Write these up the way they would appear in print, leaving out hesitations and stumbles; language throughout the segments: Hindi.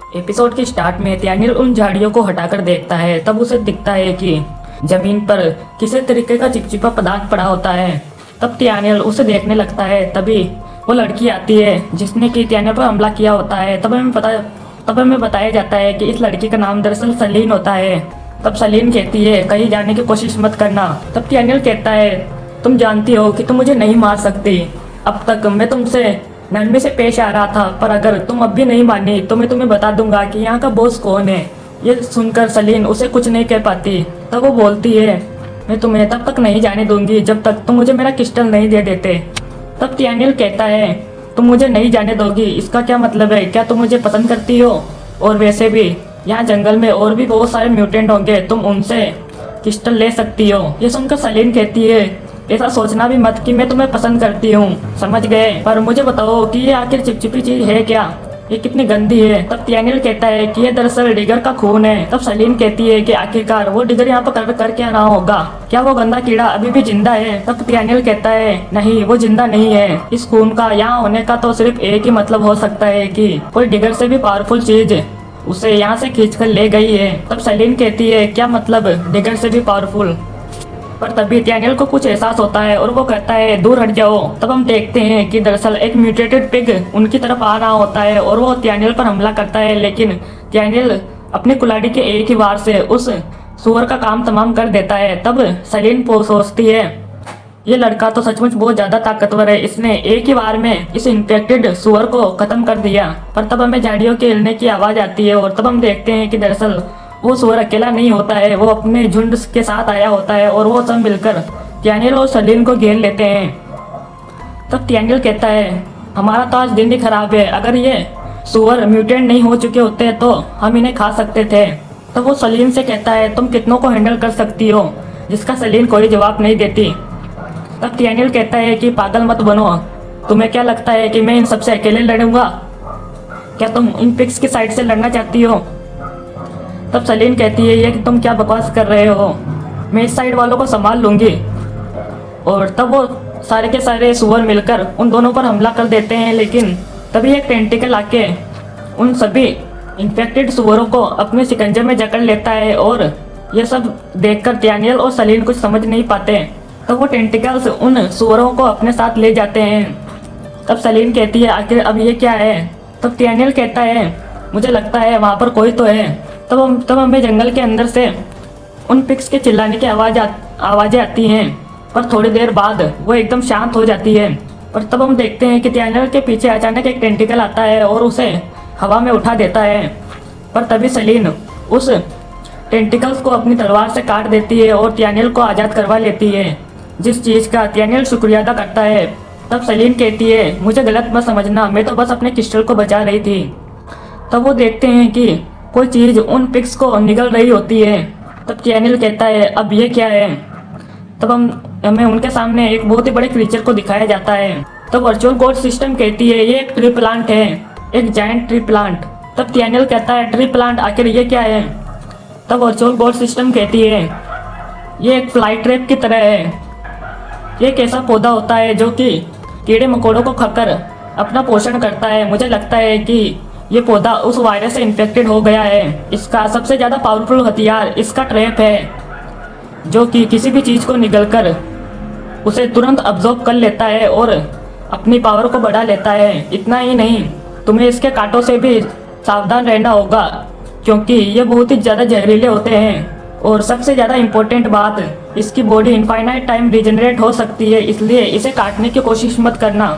एपिसोड के स्टार्ट में त्यानिल उन झाड़ियों को हटाकर देखता है, तब उसे दिखता है कि जमीन पर किसी तरीके का चिपचिपा पदार्थ पड़ा होता है। तब त्यानिल उसे देखने लगता है। तभी वो लड़की आती है जिसने कि त्यानिल पर हमला किया होता है। तब हमें बताया जाता है कि इस लड़की का नाम दरअसल सलीन होता है। तब सलीन कहती है कहीं जाने की कोशिश मत करना। तब त्यानिल कहता है तुम जानती हो कि तुम मुझे नहीं मार सकती। अब तक मैं तुमसे नरमी से पेश आ रहा था, पर अगर तुम अब भी नहीं मानी तो मैं तुम्हें बता दूंगा कि यहाँ का बॉस कौन है। ये सुनकर सलीन उसे कुछ नहीं कह पाती। तब वो बोलती है मैं तुम्हें तब तक नहीं जाने दूंगी जब तक तुम मुझे मेरा क्रिस्टल नहीं दे देते। तब त्यानिल कहता है तुम मुझे नहीं जाने दोगी, इसका क्या मतलब है? क्या तुम मुझे पसंद करती हो? और वैसे भी यहाँ जंगल में और भी बहुत सारे म्यूटेंट होंगे, तुम उनसे क्रिस्टल ले सकती हो। ये सुनकर सलीन कहती है ऐसा सोचना भी मत कि मैं तुम्हें पसंद करती हूँ, समझ गए? पर मुझे बताओ कि ये आखिर चिपचिपी चीज है क्या? ये कितनी गंदी है? तब त्यानिल कहता है कि ये दरअसल डिगर का खून है। तब सलीन कहती है कि आखिरकार वो डिगर यहाँ पर कर क्या रहा होगा? क्या वो गंदा कीड़ा अभी भी जिंदा है? तब त्यानिल कहता है नहीं, वो जिंदा नहीं है। इस खून का यहाँ होने का तो सिर्फ एक ही मतलब हो सकता है कि कोई डिगर से भी पावरफुल चीज उसे यहाँ से खींच कर ले गई है। तब सलीन कहती है क्या मतलब डिगर से भी पावरफुल? पर तभी त्यानिल को कुछ एहसास होता है और वो कहता है दूर हट जाओ। तब हम देखते हैं कि दरअसल एक म्यूटेटेड पिग उनकी तरफ आ रहा होता है और वो त्यानिल पर हमला करता है, लेकिन त्यानिल अपनी कुल्हाड़ी के एक ही वार से उस सुअर का काम तमाम कर देता है। तब सलीन सोचती है ये लड़का तो सचमुच बहुत ज्यादा ताकतवर है, इसने एक ही बार में इस इन्फेक्टेड सुअर को खत्म कर दिया। पर तब हमें झाड़ियों के हिलने की आवाज आती है और तब हम देखते हैं कि दरअसल वो सुअर अकेला नहीं होता है, वो अपने झुंड के साथ आया होता है और वो सब मिलकर त्यानिल और सलीन को घेर लेते हैं। तब त्यानिल कहता है हमारा तो आज दिन ही खराब है, अगर ये सुअर म्यूटेंट नहीं हो चुके होते तो हम इन्हें खा सकते थे। तब वो सलीन से कहता है तुम कितनों को हैंडल कर सकती हो? जिसका सलीन कोई जवाब नहीं देती। तब त्यानिल कहता है कि पागल मत बनो, तुम्हें क्या लगता है कि मैं इन सबसे अकेले लड़ूंगा? क्या तुम इन पिग्स की साइड से लड़ना चाहती हो? तब सलीन कहती है ये कि तुम क्या बकवास कर रहे हो, मैं इस साइड वालों को संभाल लूंगी। और तब वो सारे के सारे सुअर मिलकर उन दोनों पर हमला कर देते हैं, लेकिन तभी एक टेंटिकल आके उन सभी इन्फेक्टेड सुअरों को अपने शिकंजे में जकड़ लेता है। और ये सब देखकर त्यानिल और सलीन कुछ समझ नहीं पाते। तो वो टेंटिकल्स उन सुअरों को अपने साथ ले जाते हैं। तब सलीन कहती है आखिर अब ये क्या है? तब त्यानिल कहता है मुझे लगता है वहाँ पर कोई तो है। तब हमें जंगल के अंदर से उन पिग्स के चिल्लाने की आवाज़ें आती हैं, पर थोड़ी देर बाद वो एकदम शांत हो जाती है। पर तब हम देखते हैं कि त्यानिल के पीछे अचानक एक टेंटिकल आता है और उसे हवा में उठा देता है। पर तभी सलीन उस टेंटिकल्स को अपनी तलवार से काट देती है और त्यानिल को आज़ाद करवा लेती है, जिस चीज़ का त्यानिल शुक्रिया अदा करता है। तब सलीन कहती है मुझे गलत मत समझना, मैं तो बस अपने क्रिस्टल को बचा रही थी। तब वो देखते हैं कि कोई चीज़ उन पिग्स को निगल रही होती है। तब त्यानिल कहता है अब ये क्या है? तब हमें उनके सामने एक बहुत ही बड़े क्रीचर को दिखाया जाता है। तब वर्चुअल गॉड सिस्टम कहती है ये एक ट्री प्लांट है, एक जायंट ट्री प्लांट। तब त्यानिल कहता है ट्री प्लांट आखिर ये क्या है? तब वर्चुअल गॉड सिस्टम कहती है ये एक फ्लाई ट्रैप की तरह है। ये एक ऐसा पौधा होता है जो कि कीड़े मकोड़ों को खाकर अपना पोषण करता है। मुझे लगता है कि ये पौधा उस वायरस से इन्फेक्टेड हो गया है। इसका सबसे ज़्यादा पावरफुल हथियार इसका ट्रैप है, जो कि किसी भी चीज़ को निगलकर उसे तुरंत अब्जॉर्ब कर लेता है और अपनी पावर को बढ़ा लेता है। इतना ही नहीं, तुम्हें इसके कांटों से भी सावधान रहना होगा, क्योंकि ये बहुत ही ज़्यादा जहरीले होते हैं। और सबसे ज़्यादा इम्पोर्टेंट बात, इसकी बॉडी इनफाइनाइट टाइम रिजनरेट हो सकती है, इसलिए इसे काटने की कोशिश मत करना।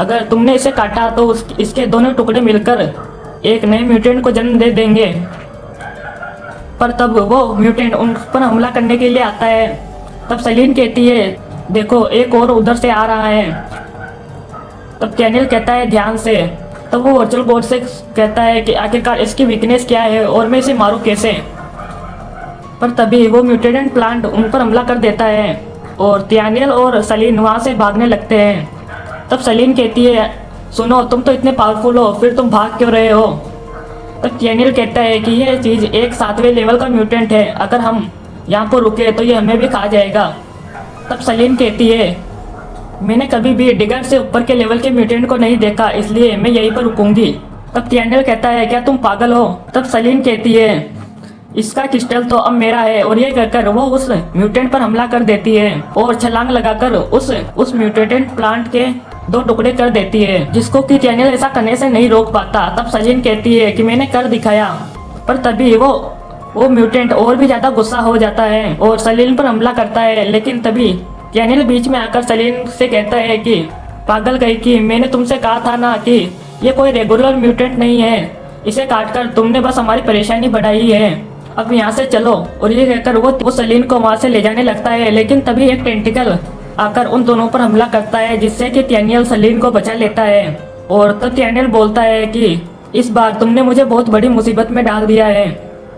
अगर तुमने इसे काटा तो इसके दोनों टुकड़े मिलकर एक नए म्यूटेंट को जन्म दे देंगे। पर तब वो म्यूटेंट उन पर हमला करने के लिए आता है। तब सलीन कहती है देखो एक और उधर से आ रहा है। तब त्यानिल कहता है ध्यान से। तब वो वर्चुअल गॉड से कहता है कि आखिरकार इसकी वीकनेस क्या है और मैं इसे मारूं कैसे? पर तभी वो म्यूटेटेड प्लांट उन पर हमला कर देता है और त्यानिल और सलीन वहाँ से भागने लगते हैं। तब सलीन कहती है सुनो, तुम तो इतने पावरफुल हो, फिर तुम भाग क्यों रहे हो? तब त्यानिल कहता है कि यह चीज़ एक 7वें लेवल का म्यूटेंट है, अगर हम यहाँ पर रुके तो ये हमें भी खा जाएगा। तब सलीन कहती है मैंने कभी भी डिगर से ऊपर के लेवल के म्यूटेंट को नहीं देखा, इसलिए मैं यहीं पर रुकूंगी। तब डैनियल कहता है क्या तुम पागल हो। तब सलीन कहती है इसका क्रिस्टल तो अब मेरा है, और ये कहकर वो उस म्यूटेंट पर हमला कर देती है और छलांग लगाकर उस म्यूटेंट प्लांट के 2 टुकड़े कर देती है, जिसको कि डैनियल ऐसा करने से नहीं रोक पाता। तब सलीन कहती है कि मैंने कर दिखाया, पर तभी वो म्यूटेंट और भी ज्यादा गुस्सा हो जाता है और सलीन पर हमला करता है। लेकिन तभी डैनियल बीच में आकर सलीन से कहता है कि पागल कहीं की, मैंने तुमसे कहा था ना कि ये कोई रेगुलर म्यूटेंट नहीं है, इसे काटकर तुमने बस हमारी परेशानी बढ़ाई है, अब यहाँ से चलो। और ये कहकर वो सलीन को वहाँ से ले जाने लगता है। लेकिन तभी एक टेंटिकल आकर उन दोनों पर हमला करता है, जिससे कि डैनियल सलीन को बचा लेता है। और तब डैनियल बोलता है कि इस बार तुमने मुझे बहुत बड़ी मुसीबत में डाल दिया है,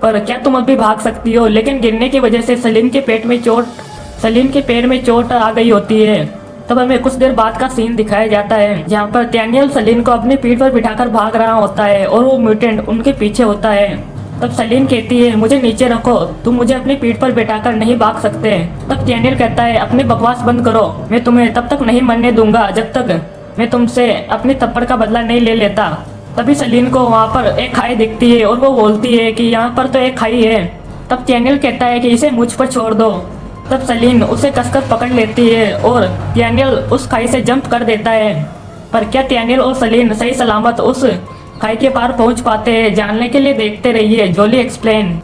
पर क्या तुम अभी भाग सकती हो। लेकिन गिरने की वजह से सलीन के पैर में चोट आ गई होती है। तब हमें कुछ देर बाद का सीन दिखाया जाता है, जहाँ पर डैनियल सलीन को अपनी पीठ पर बिठाकर भाग रहा होता है और वो म्यूटेंट उनके पीछे होता है। तब सलीन कहती है मुझे नीचे रखो, तुम मुझे अपनी पीठ पर बैठाकर नहीं भाग सकते। तब डैनियल कहता है अपनी बकवास बंद करो, मैं तुम्हें तब तक नहीं मरने दूंगा जब तक मैं तुमसे अपनी थप्पड़ का बदला नहीं ले लेता। तभी सलीन को वहाँ पर एक खाई दिखती है और वो बोलती है कि यहाँ पर तो एक खाई है। तब डैनियल कहता है कि इसे मुझ पर छोड़ दो। तब सलीन उसे कसकर पकड़ लेती है और डैनियल उस खाई से जंप कर देता है। पर क्या डैनियल और सलीन सही सलामत उस खाई के पार पहुंच पाते हैं, जानने के लिए देखते रहिए जोली एक्सप्लेन।